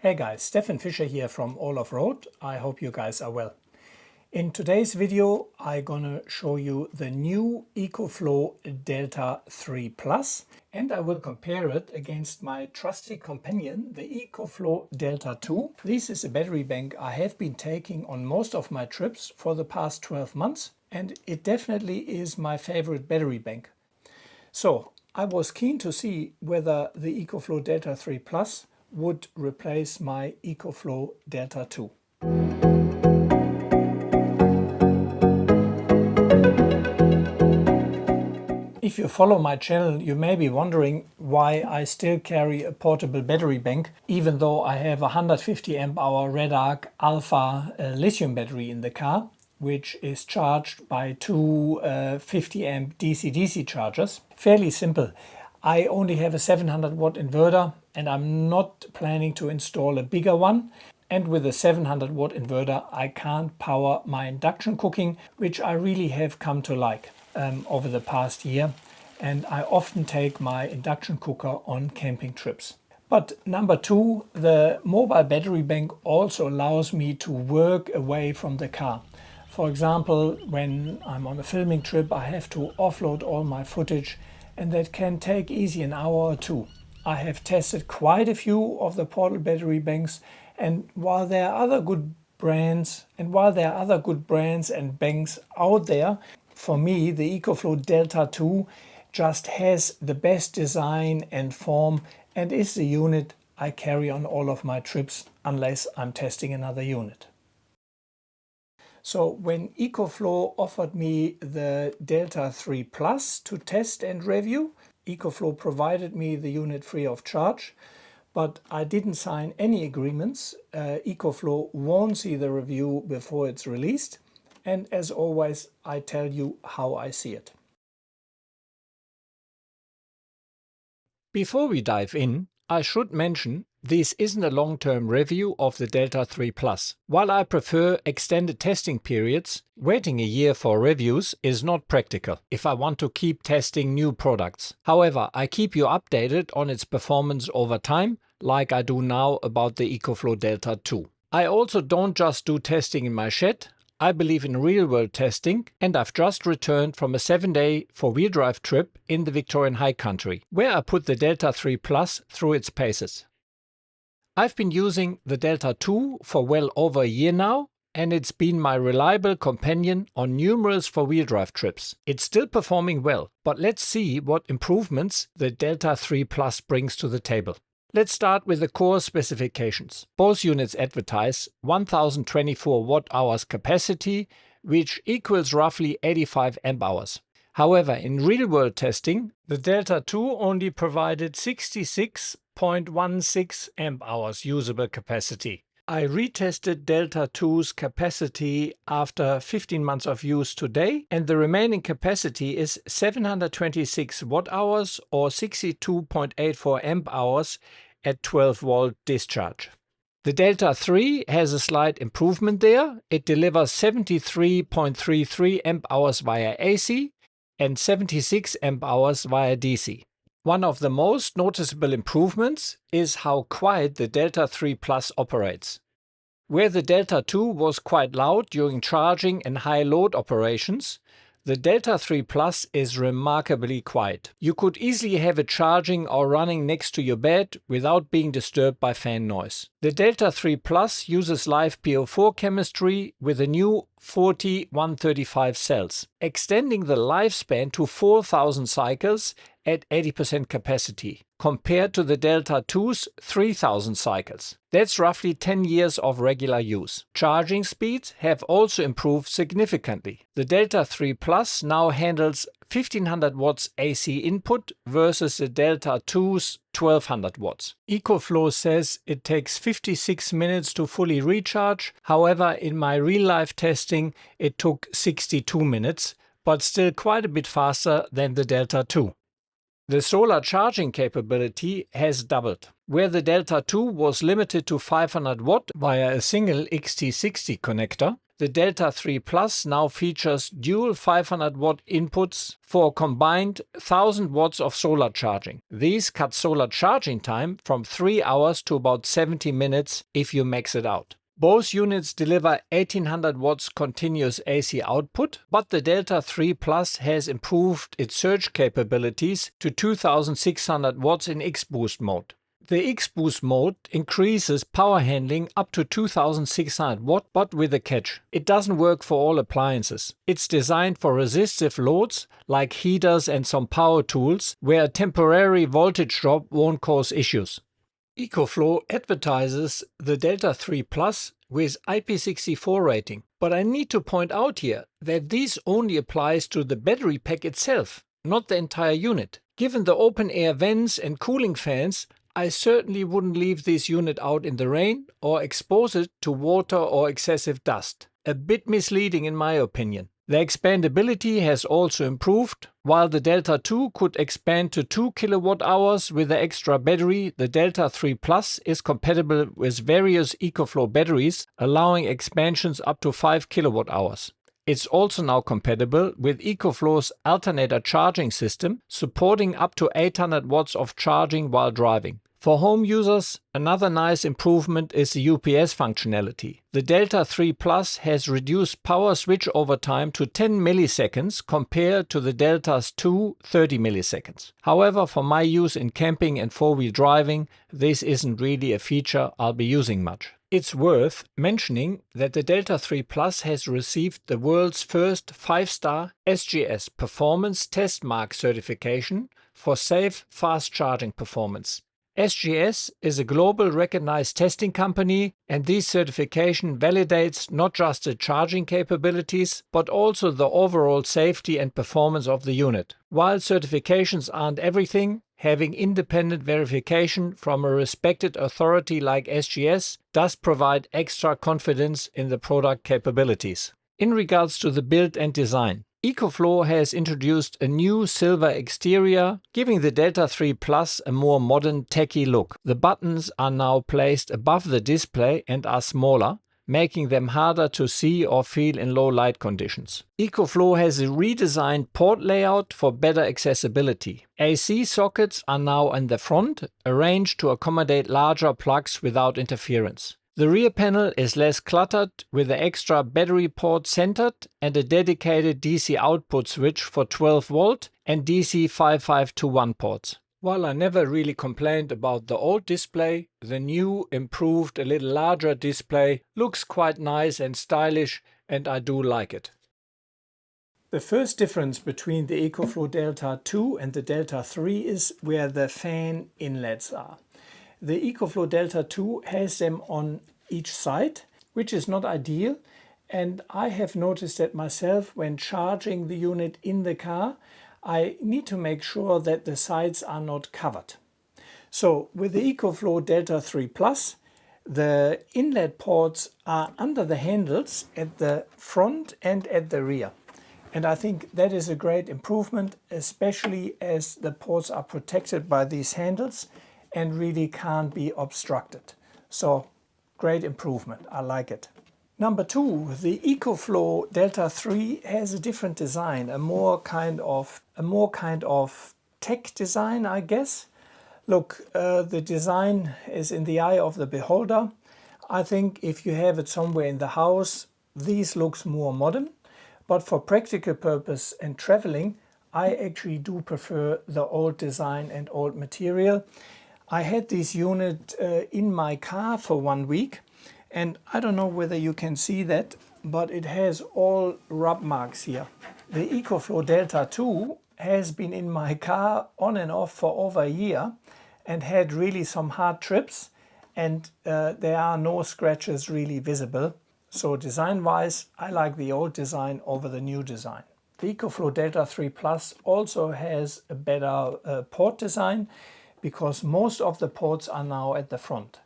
Hey guys, Stefan Fischer here from All Off Road. I hope you guys are well. In today's video, I'm gonna show you the new EcoFlow Delta 3 Plus, and I will compare it against my trusty companion, the EcoFlow Delta 2. This is a battery bank I have been taking on most of my trips for the past 12 months, and it definitely is my favorite battery bank. So I was keen to see whether the EcoFlow Delta 3 Plus would replace my EcoFlow Delta 2. If you follow my channel, you may be wondering why I still carry a portable battery bank, even though I have a 150 amp hour Red Arc Alpha lithium battery in the car, which is charged by two 50 amp DC-DC chargers. Fairly simple. I only have a 700 watt inverter and I'm not planning to install a bigger one. And with a 700 watt inverter, I can't power my induction cooking, which I really have come to like over the past year. And I often take my induction cooker on camping trips. But number two, the mobile battery bank also allows me to work away from the car. For example, when I'm on a filming trip, I have to offload all my footage, and that can take easy an hour or two. I have tested quite a few of the portable battery banks, and while there are other good brands and banks out there, for me the EcoFlow Delta 2 just has the best design and form and is the unit I carry on all of my trips unless I'm testing another unit. So when EcoFlow offered me the Delta 3 Plus to test and review, EcoFlow provided me the unit free of charge, but I didn't sign any agreements. EcoFlow won't see the review before it's released, and as always, I tell you how I see it. Before we dive in, I should mention this isn't a long-term review of the Delta 3 Plus. While I prefer extended testing periods, waiting a year for reviews is not practical if I want to keep testing new products. However, I keep you updated on its performance over time, like I do now about the EcoFlow Delta 2. I also don't just do testing in my shed. I believe in real-world testing, and I've just returned from a 7-day four-wheel drive trip in the Victorian high country, where I put the Delta 3 Plus through its paces. I've been using the Delta 2 for well over a year now, and it's been my reliable companion on numerous four-wheel drive trips. It's still performing well, but let's see what improvements the Delta 3 Plus brings to the table. Let's start with the core specifications. Both units advertise 1024 watt-hours capacity, which equals roughly 85 amp-hours. However, in real-world testing, the Delta 2 only provided 66.16 amp-hours usable capacity. I retested Delta 2's capacity after 15 months of use today, and the remaining capacity is 726 watt-hours or 62.84 amp-hours at 12-volt discharge. The Delta 3 has a slight improvement there. It delivers 73.33 amp-hours via AC and 76 amp-hours via DC. One of the most noticeable improvements is how quiet the Delta 3 Plus operates. Where the Delta 2 was quite loud during charging and high load operations, the Delta 3 Plus is remarkably quiet. You could easily have it charging or running next to your bed without being disturbed by fan noise. The Delta 3 Plus uses live PO4 chemistry with a new 40-135 cells, extending the lifespan to 4,000 cycles at 80% capacity, compared to the Delta 2's 3,000 cycles. That's roughly 10 years of regular use. Charging speeds have also improved significantly. The Delta 3 Plus now handles 1500 watts AC input versus the Delta 2's 1200 watts. EcoFlow says it takes 56 minutes to fully recharge. However, in my real-life testing, it took 62 minutes, but still quite a bit faster than the Delta 2. The solar charging capability has doubled. Where the Delta 2 was limited to 500 watt via a single XT60 connector, the Delta 3 Plus now features dual 500 watt inputs for a combined 1000 watts of solar charging. These cut solar charging time from 3 hours to about 70 minutes if you max it out. Both units deliver 1800 watts continuous AC output, but the Delta 3 Plus has improved its surge capabilities to 2600 watts in X-Boost mode. The X-Boost mode increases power handling up to 2600 watt, but with a catch. It doesn't work for all appliances. It's designed for resistive loads like heaters and some power tools where a temporary voltage drop won't cause issues. EcoFlow advertises the Delta 3 Plus with IP64 rating, but I need to point out here that this only applies to the battery pack itself, not the entire unit. Given the open-air vents and cooling fans, I certainly wouldn't leave this unit out in the rain or expose it to water or excessive dust. A bit misleading in my opinion. The expandability has also improved. While the Delta 2 could expand to 2 kWh with the extra battery, the Delta 3 Plus is compatible with various EcoFlow batteries, allowing expansions up to 5 kWh. It's also now compatible with EcoFlow's alternator charging system, supporting up to 800 watts of charging while driving. For home users, another nice improvement is the UPS functionality. The Delta 3 Plus has reduced power switchover time to 10 milliseconds compared to the Delta's 30 milliseconds. However, for my use in camping and four-wheel driving, this isn't really a feature I'll be using much. It's worth mentioning that the Delta 3 Plus has received the world's first 5-star SGS Performance Test Mark certification for safe fast charging performance. SGS is a global recognized testing company, and this certification validates not just the charging capabilities, but also the overall safety and performance of the unit. While certifications aren't everything, having independent verification from a respected authority like SGS does provide extra confidence in the product capabilities. In regards to the build and design, EcoFlow has introduced a new silver exterior, giving the Delta 3 Plus a more modern, techy look. The buttons are now placed above the display and are smaller, making them harder to see or feel in low light conditions. EcoFlow has a redesigned port layout for better accessibility. AC sockets are now in the front, arranged to accommodate larger plugs without interference. The rear panel is less cluttered, with the extra battery port centered and a dedicated DC output switch for 12 volt and DC 5521 ports. While I never really complained about the old display, the new, improved, a little larger display looks quite nice and stylish, and I do like it. The first difference between the EcoFlow Delta 2 and the Delta 3 is where the fan inlets are. The EcoFlow Delta 2 has them on each side, which is not ideal, and I have noticed that myself when charging the unit in the car. I need to make sure that the sides are not covered. So with the EcoFlow Delta 3 Plus, the inlet ports are under the handles at the front and at the rear. And I think that is a great improvement, especially as the ports are protected by these handles and really can't be obstructed. So great improvement, I like it. Number two, the EcoFlow Delta 3 has a different design, a more kind of tech design, I guess. Look, the design is in the eye of the beholder. I think if you have it somewhere in the house, these looks more modern. But for practical purpose and traveling, I actually do prefer the old design and old material. I had this unit in my car for 1 week, and I don't know whether you can see that, but it has all rub marks here. The EcoFlow Delta 2 has been in my car on and off for over a year and had really some hard trips, and there are no scratches really visible. So design-wise, I like the old design over the new design. The EcoFlow Delta 3 Plus also has a better port design, because most of the ports are now at the front.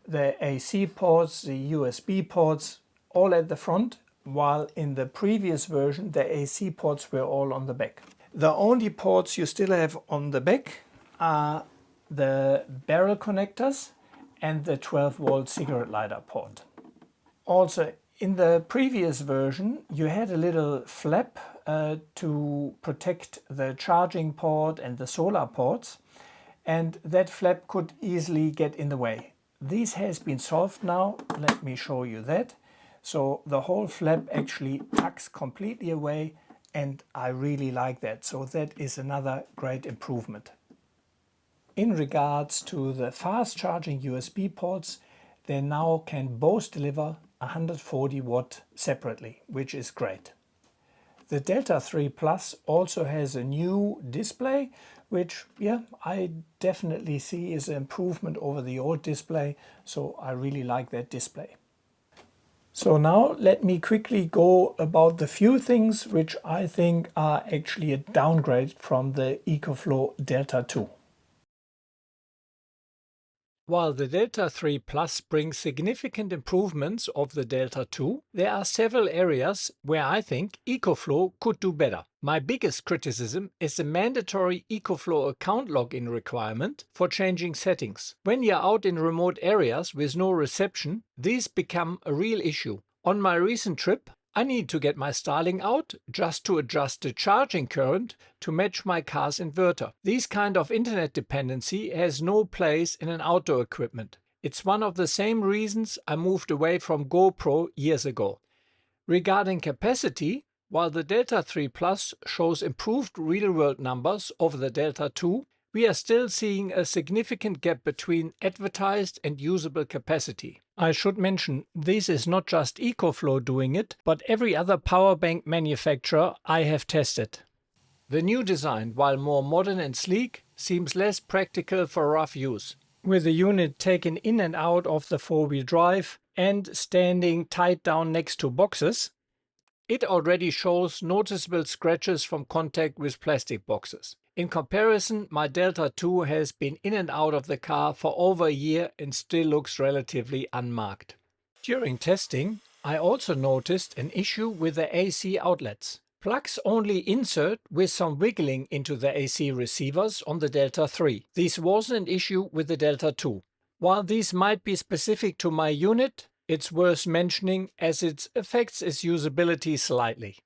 The AC ports, the USB ports, all at the front, while in the previous version the AC ports were all on the back. The only ports you still have on the back are the barrel connectors and the 12-volt cigarette lighter port. Also, in the previous version, you had a little flap to protect the charging port and the solar ports, and that flap could easily get in the way. This has been solved now. Let me show you that. So the whole flap actually tucks completely away, and I really like that. So that is another great improvement. In regards to the fast charging USB ports, they now can both deliver 140 watt separately, which is great. The Delta 3 Plus also has a new display, which I definitely see is an improvement over the old display, so I really like that display. So now let me quickly go about the few things which I think are actually a downgrade from the EcoFlow Delta 2. While the Delta 3 Plus brings significant improvements of the Delta 2, there are several areas where I think EcoFlow could do better. My biggest criticism is the mandatory EcoFlow account login requirement for changing settings. When you're out in remote areas with no reception, these become a real issue. On my recent trip, I need to get my Starlink out just to adjust the charging current to match my car's inverter. This kind of internet dependency has no place in an outdoor equipment. It's one of the same reasons I moved away from GoPro years ago. Regarding capacity, while the Delta 3 Plus shows improved real-world numbers over the Delta 2, we are still seeing a significant gap between advertised and usable capacity. I should mention, this is not just EcoFlow doing it, but every other power bank manufacturer I have tested. The new design, while more modern and sleek, seems less practical for rough use. With the unit taken in and out of the four-wheel drive and standing tight down next to boxes, it already shows noticeable scratches from contact with plastic boxes. In comparison, my Delta 2 has been in and out of the car for over a year and still looks relatively unmarked. During testing, I also noticed an issue with the AC outlets. Plugs only insert with some wiggling into the AC receivers on the Delta 3. This wasn't an issue with the Delta 2. While these might be specific to my unit, it's worth mentioning as it affects its usability slightly.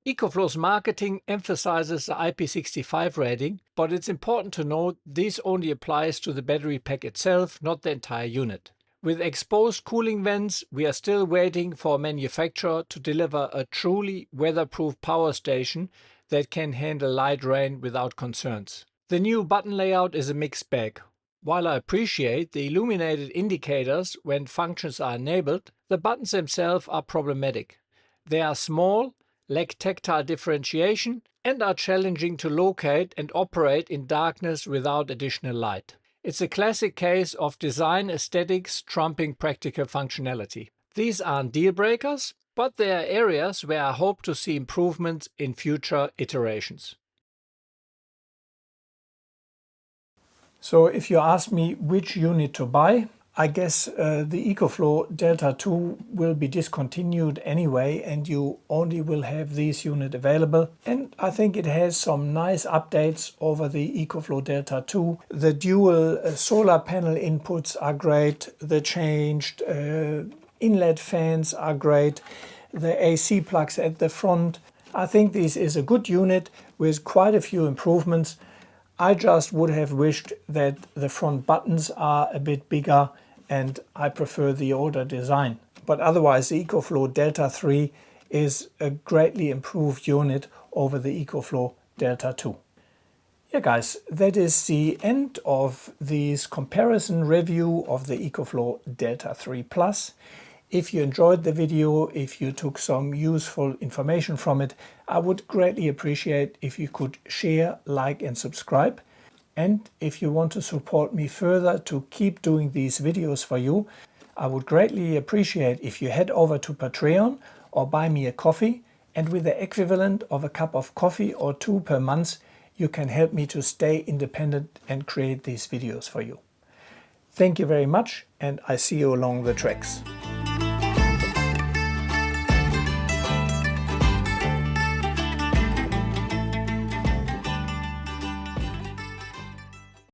EcoFlow's marketing emphasizes the IP65 rating, but it's important to note this only applies to the battery pack itself, not the entire unit. With exposed cooling vents, we are still waiting for a manufacturer to deliver a truly weatherproof power station that can handle light rain without concerns. The new button layout is a mixed bag. While I appreciate the illuminated indicators when functions are enabled, the buttons themselves are problematic. They are small, lack tactile differentiation, and are challenging to locate and operate in darkness without additional light. It's a classic case of design aesthetics trumping practical functionality. These aren't deal breakers, but they are areas where I hope to see improvements in future iterations. So if you ask me which unit to buy, I guess the EcoFlow Delta 2 will be discontinued anyway, and you only will have this unit available. And I think it has some nice updates over the EcoFlow Delta 2. The dual solar panel inputs are great. The changed inlet fans are great. The AC plugs at the front. I think this is a good unit with quite a few improvements. I just would have wished that the front buttons are a bit bigger, and I prefer the older design. But otherwise, the EcoFlow Delta 3 is a greatly improved unit over the EcoFlow Delta 2. Yeah guys, that is the end of this comparison review of the EcoFlow Delta 3 Plus. If you enjoyed the video, if you took some useful information from it, I would greatly appreciate if you could share, like and subscribe. And if you want to support me further to keep doing these videos for you, I would greatly appreciate if you head over to Patreon or buy me a coffee, and with the equivalent of a cup of coffee or two per month, you can help me to stay independent and create these videos for you. Thank you very much, and I see you along the tracks.